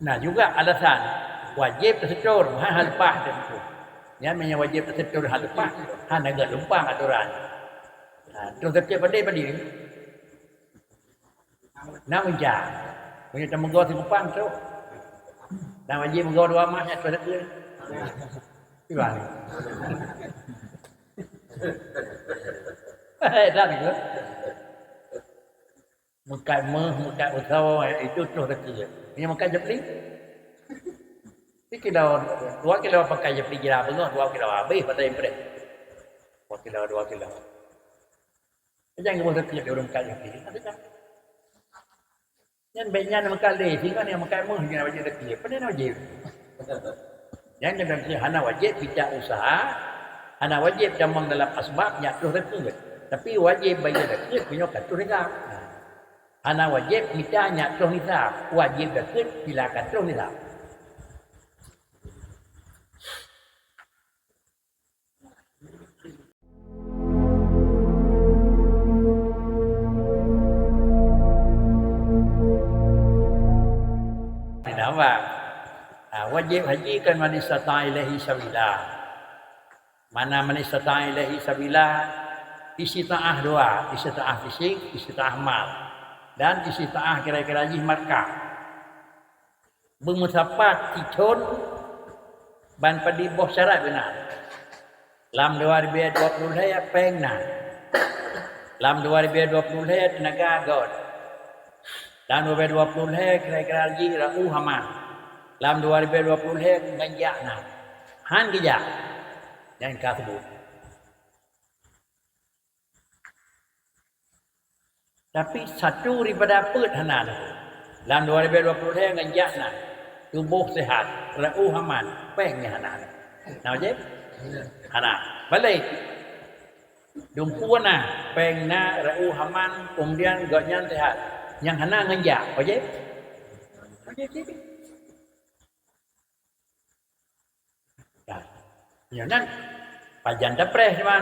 Nah juga alasan wajib tersetor hal lepas dan itu. Ya punya wajib tersetor hal lepas, hal agak lumpang aturan. Terus setiap pada nak menjak. Punya temugo si kupang tu. Nak wajib mengo dua masnya tu ada. Gimana? Dah ni ke? Muka usaha itu terus terkira. Ini muka jepli. Ini kilo 2 kilo pakai jepli gila bengok 2 kilo habis pada yang berat. 2 kilo. Jangan kita terkira di orang muka jepli. Yang banyak muka le, tinggal yang muka meh jangan wajib terkira. Pada nak wajib. Jangan terkira hana wajib tidak usaha, hana wajib jamang dalam asbabnya terus terkira. Tapi wajib bayar terkira punya kartu nikah. Hana wajib mitanya terus nisab, wajib terkira silakan terus nisab. Wajib haji kan man istata'a ilaihi sabila. Mana man istata'a ilaihi sabila? Istita'ah dua, istita'ah fisik, istita'ah mal. Dan istita'ah kira-kira haji markah. Bermusapat ticun ban padi boh syarat benar. Lam 2020 pengna. Lam 2020 tenaga god. Dan 2020 kira-kira haji ra'u haman. Dalam 2020 ngajak nak. Han gejak. Jangan kau sebut. Tapi satu daripada apa hana tu. Dalam 2020 ngajak nak. Tubuh sehat. Ra'u haman. Pengnya hana. Nak je? Hana. Balik. Dumpuan nak. Pengna ra'u haman. Kemudian gotnya sehat. Yang hana ngajak. Oke? Oke. Ya kan? Pajan dapres teman.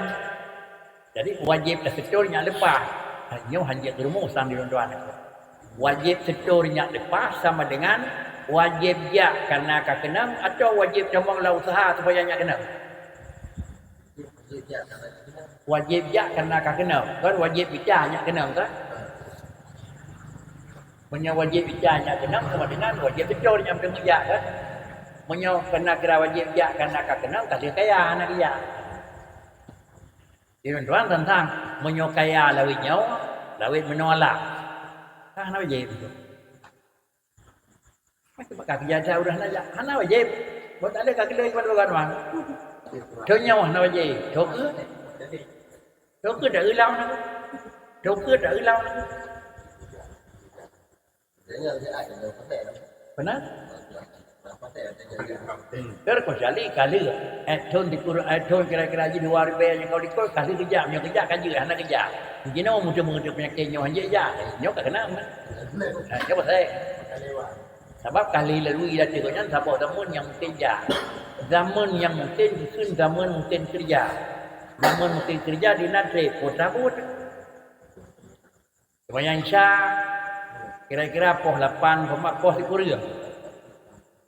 Jadi wajib setornya lepas. Hanya hanya rumusan di tuan. Wajib setornya lepas sama dengan wajib jak karena kakenam atau wajib jamanglah usaha supaya nya kenam. Wajib jak karena kakenam. Kan wajib bicaranya kenam kan? Punya wajib bicaranya kenam sama dengan wajib setornya pengjak kan? Menyo kena kira wajib jak karena kenal kasih kaya anak dia. Tuan tentang menyo kaya lawit nyawa, lawit menolak. Hana wajib itu. Macam kaki jasa udah nanya, hana wajib. Buat ada kaki lagi pada bagan wan. Thâu nyawa hana wajib. Thâu cứ đợi lâu nữa. Thâu cứ đợi lâu nữa. Benar? Terus kali thon di Quran thon kira-kira jadi luar biasa yang kau dikoi kali kerja kan juga anak kerja. Jadi nak mudah-mudah penyakit nyawa aja nyok tak kena. Coba saya. Sebab kali lalu ia tengoknya siapa zaman yang kerja. Zaman yang mungkin zaman mungkin kerja. Zaman mungkin kerja di nadre kota pun. Sebanyak kira-kira poh 8 poh 10.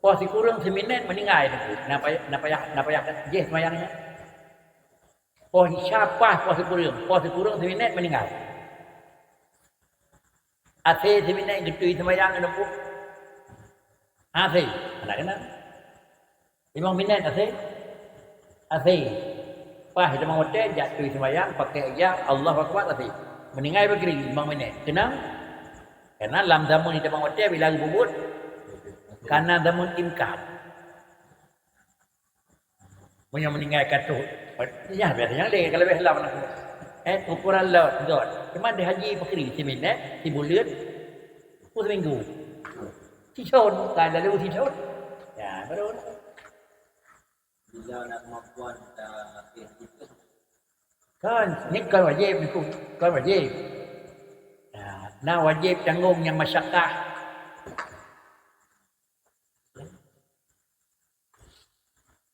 Pos kurang seminit meninggal tu. Napa ya je semayangnya. Pos siapa pos kurang seminit meninggal. Ase seminit gitu semayang ada pun. Ase, ada kena. 5 minit ase. Pas demang hotel jatuh semayang pakai ya Allah Akbar ase. Meninggal berkiri 5 minit. Kenapa? Karena dalam zaman di demang hotel bila bubut karena damun imkan. Punya meninggalkan tu. Ya biasanya le kalau lebih lama. Ukuran laut god. Cuma di haji pakri seminit, 10 bulan, seminggu. Tishon, kan lalu tishon. Ya, betul. Bila nak kemampuan Kan, ni kan wajib itu. Kan wajib. Nah, wajib tanggung yang masyarakat.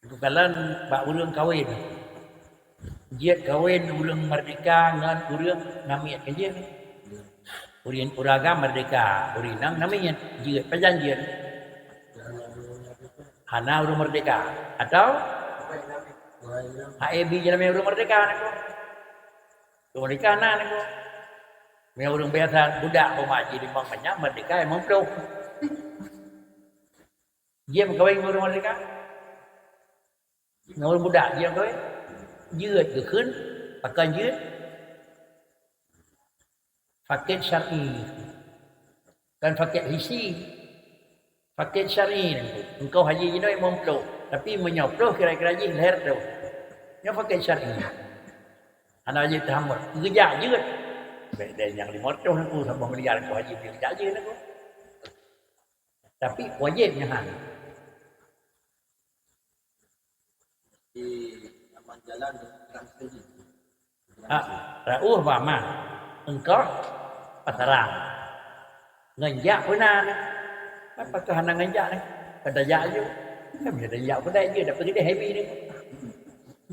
Bukalan bak urang kahwin. Jiat kahwin urang merdeka dengan urang namiat kerja. Urang uraga merdeka, urinang namanya jiat perjanjian. Hana urung merdeka atau HEB jalan urung merdeka nako. Urung merdeka nako. Yang urung biasa budak pemaji di bang banyak merdeka emang peluk. Dia kawin urung merdeka. Urung budak dia kawin. Duyệt được khấn pakai duyệt. Fakir syar'i. Kan fakir hisi. Fakir syar'i nanti. Engkau haji je doi mempeluk. Tapi menyoploh kira-kira je leher tu. Yang fakir syar'i. Anak haji tahamur. Kerja je. Baik dan yang 500 aku sama miliar aku haji dia kerja je aku. Tapi wajibnya hang. Di aman jalan terang saja. Rauh bama. Engkau pasaran. Ngenjak pun nak. Apakah hana ngenjak ni? Pada jak je. Kami ada jak pun je dapat dia heavy ni.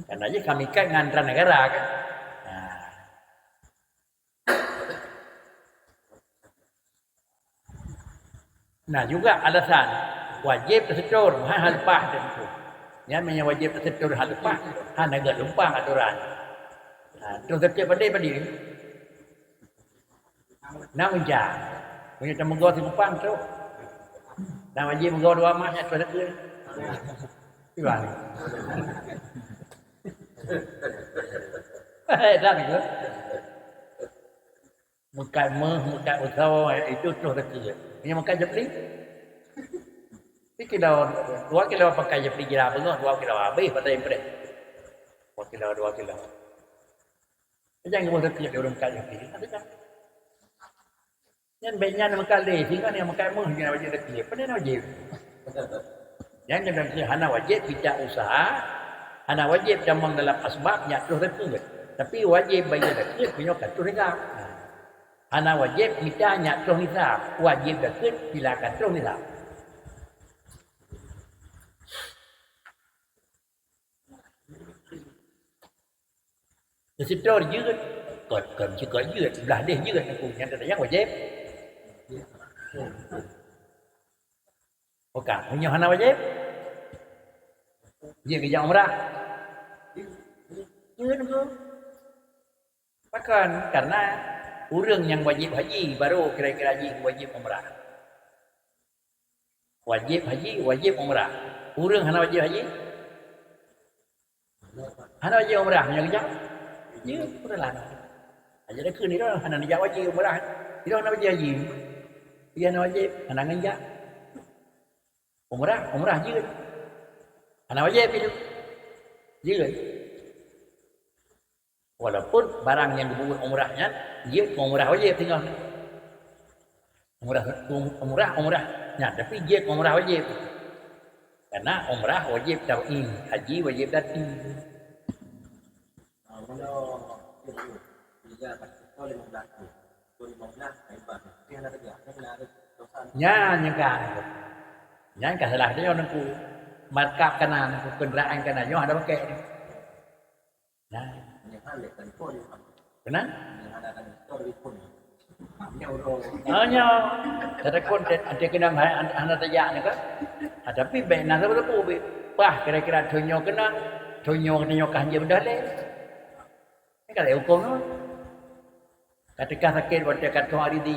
Karena je kami kan ngantran negara kan. Nah juga alasan wajib tersetur hal lepas tentu. Ya memang wajib tersetur hal lepas. Hal negara lumpang aturan. Terus setiap pada ni. Nak menjang. Punya temugo si kupang tu. Nak wajib mengo dua masnya tu ada ke. Gimana? Dah ni ke? Muka usaha itu terus ada ke. Ini makan jepli. Ini kilo 2 kilo pakai jepli kira bengok 2 kilo habis pada yang berat. 2 kilo. Jangan buat kerja dia orang makan jepli. Ada tak? Yang banyak makan leh, sehingga ni makan meh yang wajib kerja. Pada wajib. Yang jangan kerja hana wajib bijak usaha, hana wajib jamang dalam asbabnya terus kerja. Tapi wajib bayar kerja punya kartu nikah. Hana wajib mitanya terus nisab, wajib kerja silakan terus nisab. Setor duyệt, còn chỉ có duyệt là để duyệt nó cùng nhau là wajib. Bukan, punya hana wajib. Dia kerja umrah. Duyệt tu. Bahkan karena orang yang wajib haji baru kira-kira haji wajib umrah. Wajib haji, wajib umrah. Orang hana wajib haji. Hana wajib umrah punya kerja. Dia pun dah lama. Aja dah ke ni dah hana nak wajib umrah. Dia nak wajib haji. Dia nak wajib hana nganja. Umrah je. Hana wajib itu. Je. Walaupun barang yang dibuat umrahnya dia umrah wajib tinggal. Umrahnya tapi dia umrah wajib. Karena umrah wajib tau'in, haji wajib dati. Kalau dia pasti 15 hebat. Dia nak kerja, dia nak dosa. Nyan ka salah dia orang ku markap kanan ku kenderaan kanan yo ada pakai ni. Nah, Yang hal telefon. benar? Yang ada telefon. Hanya orang. Hanya ada konten ada kena anak tajak ni kan. Tapi baik nak tu pah kira-kira tonyo kena tonyo kan je bedah le. Ni kalau hukum tu. Ketika sakit pada kat hari di.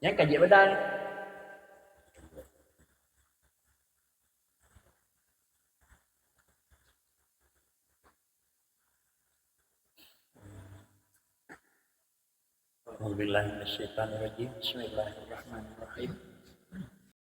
Yang kaji bedah. Alhamdulillah minasyaitanir rajim. Bismillahirrahmanirrahim.